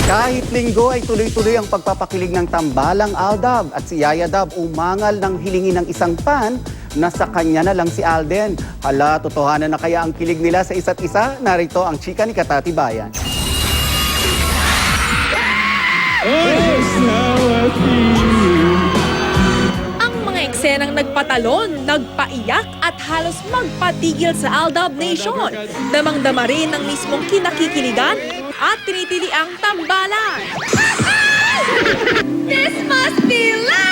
Kahit linggo ay tuloy-tuloy ang pagpapakilig ng tambalang Aldab at si Yaya Dab umangal ng hilingin ng isang fan na sa kanya na lang si Alden. Hala, totohanan na kaya ang kilig nila sa isa't isa? Narito ang chika ni Katati Bayan. Ang mga eksenang nagpatalon, nagpaiyak at halos magpatigil sa Aldab Nation. Damang-dama rin ng mismong kinakikiligan at tinitili ang tambalan. This must be love!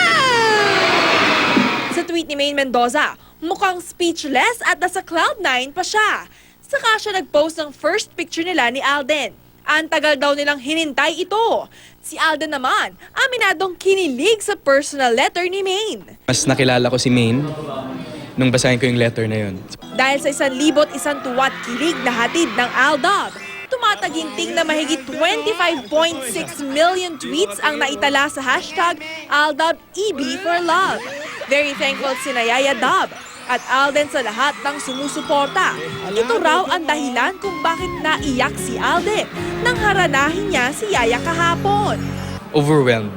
Sa tweet ni Maine Mendoza, mukhang speechless at nasa cloud9 pa siya. Saka siya nag-post ng first picture nila ni Alden. Ang tagal daw nilang hinintay ito. Si Alden naman, aminadong kinilig sa personal letter ni Maine. Mas nakilala ko si Maine nung basahin ko yung letter na yun. Dahil sa 1,001 tuwat kilig na hatid ng Aldab, tumataginting na mahigit 25.6 million tweets ang naitala sa hashtag AldabEB4Love. Very thankful si Yaya Dab at Alden sa lahat ng sumusuporta. Ito raw ang dahilan kung bakit naiyak si Alden nang haranahin niya si Yaya kahapon. Overwhelmed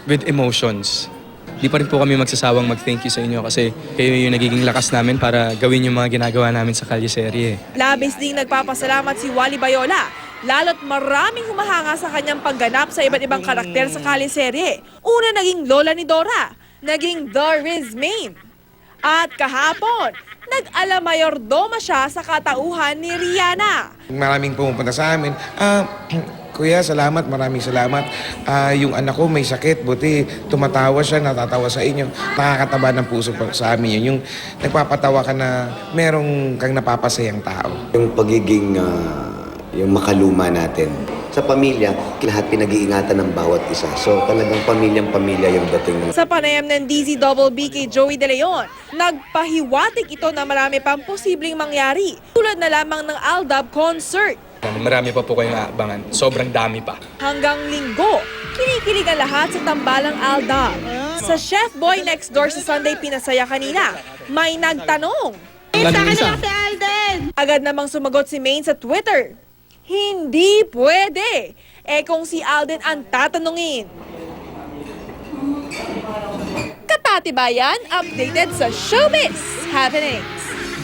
with emotions. Di pa rin po kami magsasawang mag-thank you sa inyo kasi kayo yung nagiging lakas namin para gawin yung mga ginagawa namin sa Kalyeserye. Labis ding nagpapasalamat si Wally Bayola, lalo't maraming humahanga sa kanyang pagganap sa iba't ibang karakter sa Kalyeserye. Una naging Lola ni Dora, naging The Riz Maine. At kahapon, nag-alamayordomo siya sa katauhan ni Rihanna. Maraming pumupunta sa amin. Kuya, salamat, maraming salamat. Yung anak ko may sakit, buti tumatawa siya, natatawa sa inyo. Nakakataba ng puso sa amin yun. Yung nagpapatawa ka na merong kang napapasayang tao. Yung pagiging yung makaluma natin sa pamilya, lahat pinag-iingatan ng bawat isa. So talagang pamilyang-pamilya yung dating. Sa panayam ng DZBB kay Joey De Leon, nagpahiwatig ito na marami pang posibleng mangyari, tulad na lamang ng Aldab concert. Marami pa po kayong aabangan. Sobrang dami pa. Hanggang linggo, kinikilig ang lahat sa tambalang Aldab. Sa Chef Boy Next Door sa Sunday Pinasaya kanina, may nagtanong. Agad namang sumagot si Maine sa Twitter. Hindi pwede. Kung si Alden ang tatanungin. Katati Bayan, updated sa Showbiz Happening.